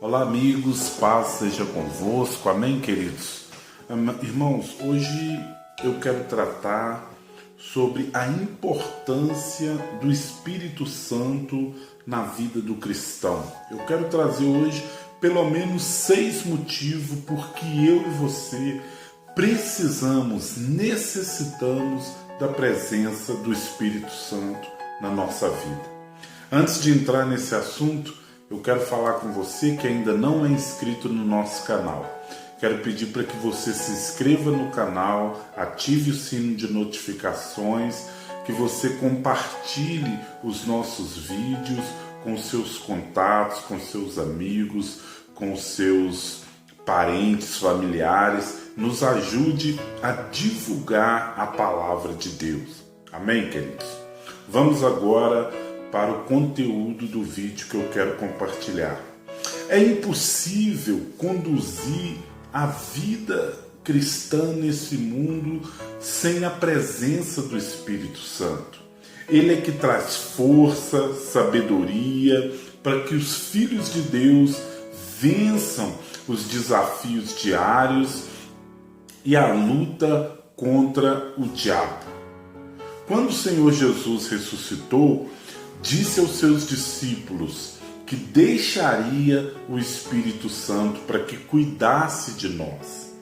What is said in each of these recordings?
Olá amigos, paz seja convosco, amém queridos? Irmãos, hoje eu quero tratar sobre a importância do Espírito Santo na vida do cristão. Eu quero trazer hoje pelo menos 6 motivos porque eu e você necessitamos da presença do Espírito Santo na nossa vida. Antes de entrar nesse assunto, eu quero falar com você que ainda não é inscrito no nosso canal. Quero pedir para que você se inscreva no canal, ative o sino de notificações, que você compartilhe os nossos vídeos com seus contatos, com seus amigos, com seus parentes, familiares. Nos ajude a divulgar a palavra de Deus. Amém, queridos? Vamos agora para o conteúdo do vídeo que eu quero compartilhar. É impossível conduzir a vida cristã nesse mundo sem a presença do Espírito Santo. Ele é que traz força, sabedoria para que os filhos de Deus vençam os desafios diários e a luta contra o diabo. Quando o Senhor Jesus ressuscitou, disse aos seus discípulos que deixaria o Espírito Santo para que cuidasse de nós.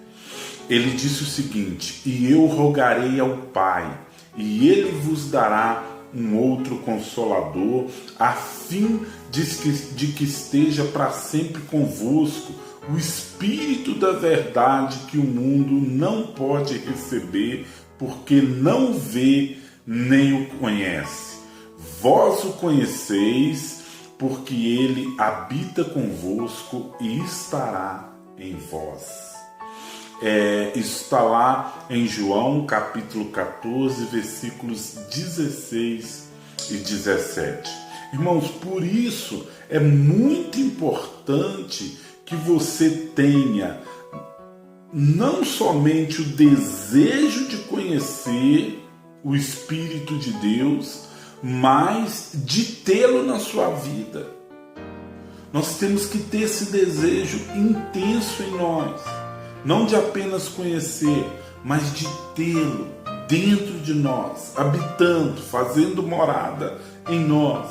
Ele disse o seguinte: e eu rogarei ao Pai, e ele vos dará um outro Consolador, a fim de que esteja para sempre convosco, o Espírito da verdade que o mundo não pode receber, porque não vê nem o conhece. Vós o conheceis, porque ele habita convosco e estará em vós. Isso está lá em João capítulo 14, versículos 16 e 17. Irmãos, por isso é muito importante que você tenha não somente o desejo de conhecer o Espírito de Deus, mas de tê-lo na sua vida. Nós temos que ter esse desejo intenso em nós, não de apenas conhecer, mas de tê-lo dentro de nós, habitando, fazendo morada em nós.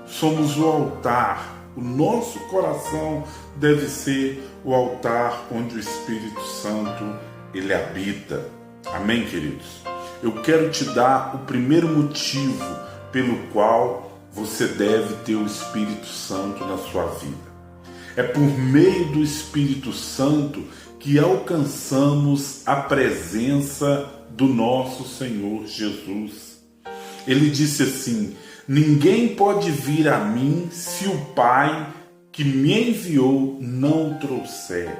Somos o altar, o nosso coração deve ser o altar onde o Espírito Santo ele habita. Amém, queridos? Eu quero te dar o primeiro motivo pelo qual você deve ter o Espírito Santo na sua vida. É por meio do Espírito Santo que alcançamos a presença do nosso Senhor Jesus. Ele disse assim: ninguém pode vir a mim se o Pai que me enviou não o trouxer.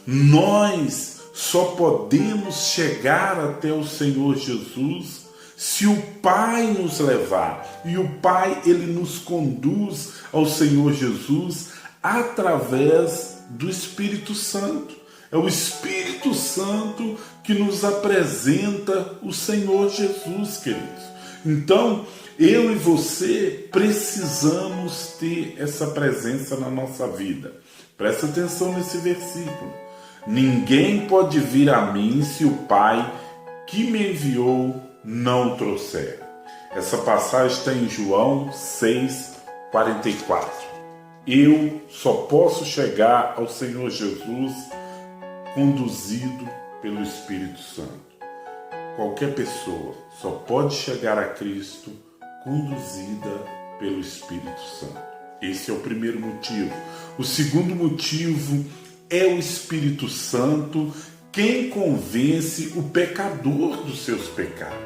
Nós só podemos chegar até o Senhor Jesus se o Pai nos levar. E o Pai, ele nos conduz ao Senhor Jesus através do Espírito Santo. É o Espírito Santo que nos apresenta o Senhor Jesus, queridos. Então, eu e você precisamos ter essa presença na nossa vida. Presta atenção nesse versículo. Ninguém pode vir a mim se o Pai que me enviou não trouxer. Essa passagem está em João 6,44. Eu só posso chegar ao Senhor Jesus conduzido pelo Espírito Santo. Qualquer pessoa só pode chegar a Cristo conduzida pelo Espírito Santo. Esse é o primeiro motivo. O segundo motivo é o Espírito Santo quem convence o pecador dos seus pecados.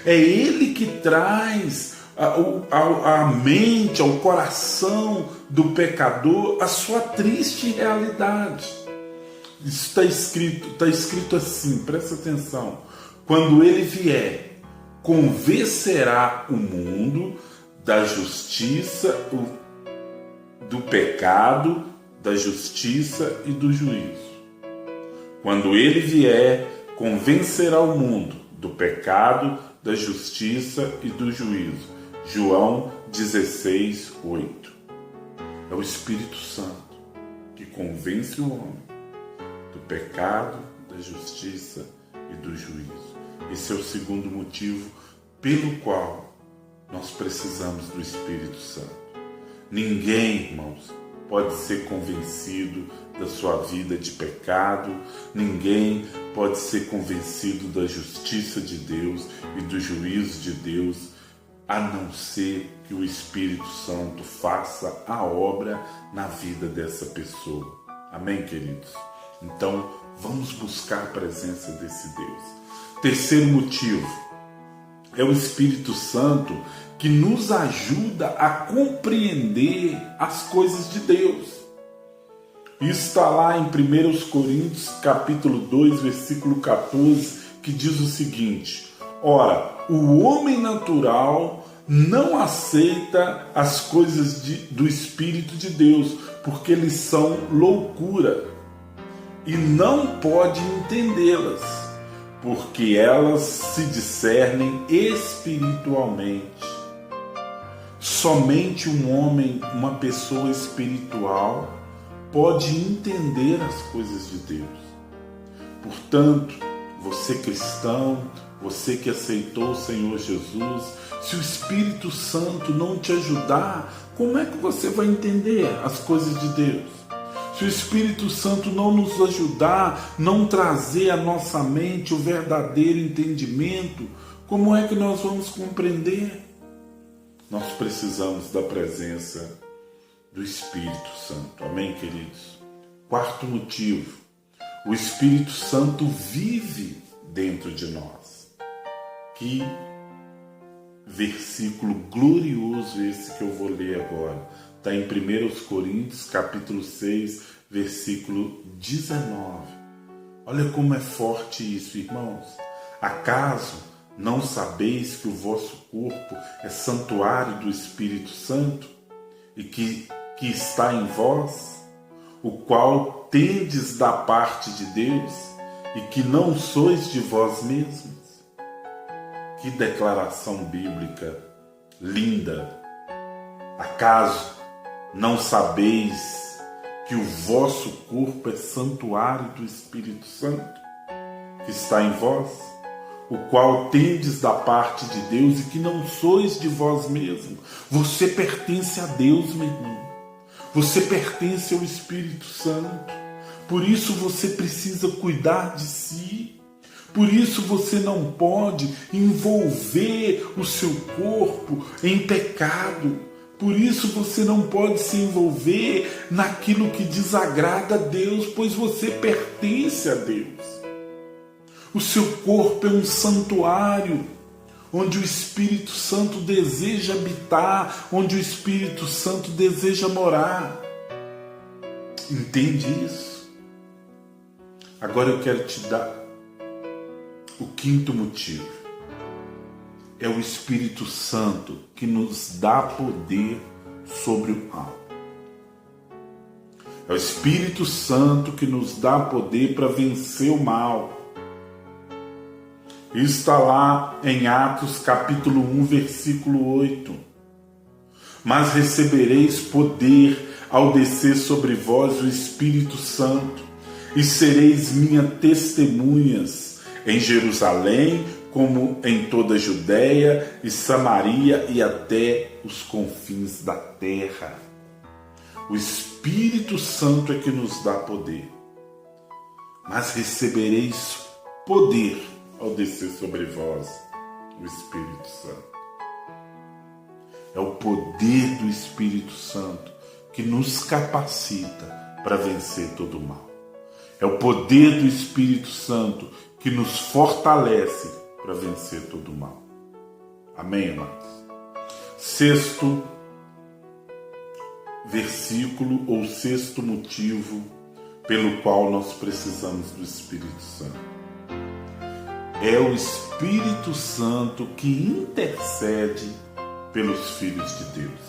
É ele que traz à mente, ao coração do pecador a sua triste realidade. Isso está escrito assim, presta atenção. Quando ele vier, convencerá o mundo da justiça, do pecado, da justiça e do juízo. Quando ele vier, convencerá o mundo do pecado, da justiça e do juízo. João 16:8. É o Espírito Santo. que convence o homem do pecado, da justiça e do juízo. Esse é o segundo motivo pelo qual nós precisamos do Espírito Santo. Ninguém, irmãos, pode ser convencido da sua vida de pecado, ninguém pode ser convencido da justiça de Deus e do juízo de Deus, a não ser que o Espírito Santo faça a obra na vida dessa pessoa. Amém, queridos? Então, vamos buscar a presença desse Deus. Terceiro motivo, é o Espírito Santo que nos ajuda a compreender as coisas de Deus. Isso está lá em 1 Coríntios, capítulo 2, versículo 14, que diz o seguinte: ora, o homem natural não aceita as coisas do Espírito de Deus, porque eles são loucura, e não pode entendê-las, porque elas se discernem espiritualmente. Somente um homem, uma pessoa espiritual, pode entender as coisas de Deus. Portanto, você cristão, você que aceitou o Senhor Jesus, se o Espírito Santo não te ajudar, como é que você vai entender as coisas de Deus? Se o Espírito Santo não nos ajudar, não trazer à nossa mente o verdadeiro entendimento, como é que nós vamos compreender? Nós precisamos da presença do Espírito Santo. Amém, queridos? Quarto motivo, o Espírito Santo vive dentro de nós. Que versículo glorioso esse que eu vou ler agora. Está em 1 Coríntios, capítulo 6, versículo 19. Olha como é forte isso, irmãos. Acaso não sabeis que o vosso corpo é santuário do Espírito Santo e que está em vós, o qual tendes da parte de Deus e que não sois de vós mesmos? Que declaração bíblica linda! Acaso não sabeis que o vosso corpo é santuário do Espírito Santo, que está em vós, o qual tendes da parte de Deus e que não sois de vós mesmos? Você pertence a Deus, meu irmão. Você pertence ao Espírito Santo. Por isso você precisa cuidar de si. Por isso você não pode envolver o seu corpo em pecado. Por isso você não pode se envolver naquilo que desagrada a Deus, pois você pertence a Deus. O seu corpo é um santuário onde o Espírito Santo deseja habitar, onde o Espírito Santo deseja morar. Entende isso? Agora eu quero te dar o quinto motivo. É o Espírito Santo que nos dá poder sobre o mal. É o Espírito Santo que nos dá poder para vencer o mal. Isso está lá em Atos capítulo 1, versículo 8. Mas recebereis poder ao descer sobre vós o Espírito Santo, e sereis minhas testemunhas em Jerusalém, como em toda a Judéia e Samaria e até os confins da terra. O Espírito Santo é que nos dá poder. Mas recebereis poder ao descer sobre vós o Espírito Santo. É o poder do Espírito Santo que nos capacita para vencer todo o mal. É o poder do Espírito Santo que nos fortalece para vencer todo o mal. Amém, amados? Sexto versículo ou sexto motivo pelo qual nós precisamos do Espírito Santo. É o Espírito Santo que intercede pelos filhos de Deus,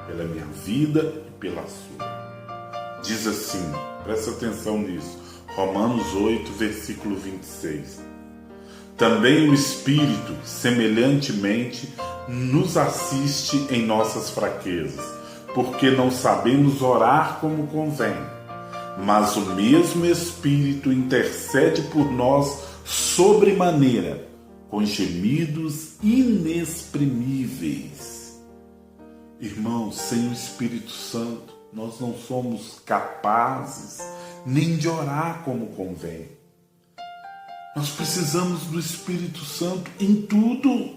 pela minha vida e pela sua. Diz assim, presta atenção nisso, Romanos 8, versículo 26. Também o Espírito, semelhantemente, nos assiste em nossas fraquezas, porque não sabemos orar como convém. Mas o mesmo Espírito intercede por nós sobremaneira, com gemidos inexprimíveis. Irmãos, sem o Espírito Santo, nós não somos capazes nem de orar como convém. Nós precisamos do Espírito Santo em tudo,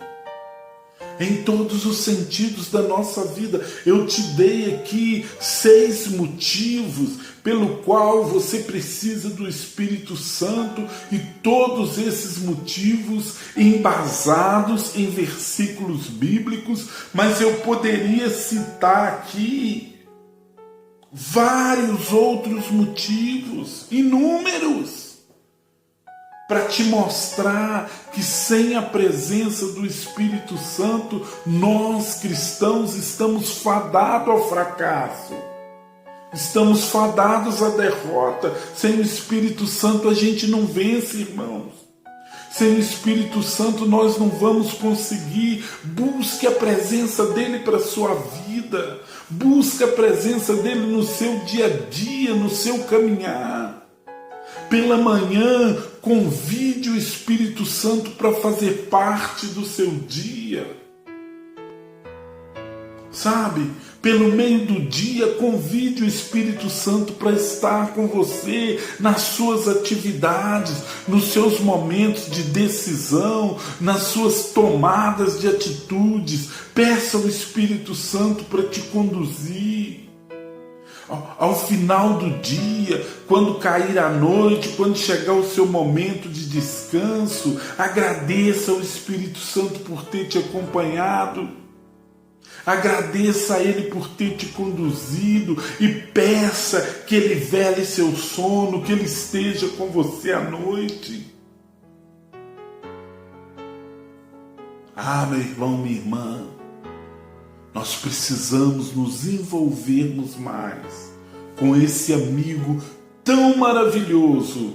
em todos os sentidos da nossa vida. Eu te dei aqui 6 motivos pelo qual você precisa do Espírito Santo, e todos esses motivos embasados em versículos bíblicos, mas eu poderia citar aqui vários outros motivos, inúmeros, para te mostrar que sem a presença do Espírito Santo, nós cristãos estamos fadados ao fracasso. Estamos fadados à derrota. Sem o Espírito Santo a gente não vence, irmãos. Sem o Espírito Santo nós não vamos conseguir. Busque a presença dele para a sua vida. Busque a presença dele no seu dia a dia, no seu caminhar. Pela manhã, convide o Espírito Santo para fazer parte do seu dia. Sabe? Pelo meio do dia, convide o Espírito Santo para estar com você nas suas atividades, nos seus momentos de decisão, nas suas tomadas de atitudes. Peça ao Espírito Santo para te conduzir. Ao final do dia, quando cair a noite, quando chegar o seu momento de descanso, agradeça ao Espírito Santo por ter te acompanhado. Agradeça a Ele por ter te conduzido e peça que Ele vele seu sono, que Ele esteja com você à noite. Meu irmão, minha irmã, nós precisamos nos envolvermos mais com esse amigo tão maravilhoso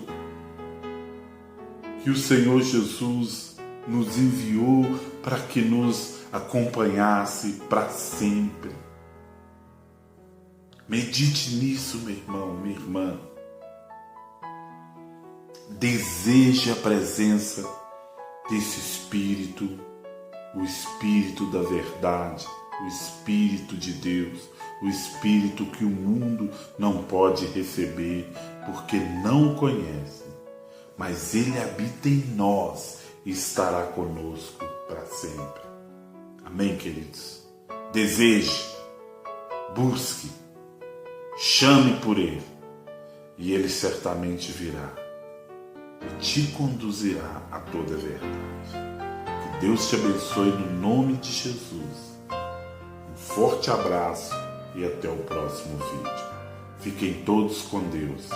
que o Senhor Jesus nos enviou para que nos acompanhasse para sempre. Medite nisso, meu irmão, minha irmã. Deseje a presença desse Espírito, o Espírito da verdade, o Espírito de Deus, o Espírito que o mundo não pode receber porque não o conhece, mas Ele habita em nós e estará conosco para sempre. Amém, queridos? Deseje, busque, chame por Ele, e Ele certamente virá e te conduzirá a toda a verdade. Que Deus te abençoe no nome de Jesus. Um forte abraço e até o próximo vídeo. Fiquem todos com Deus.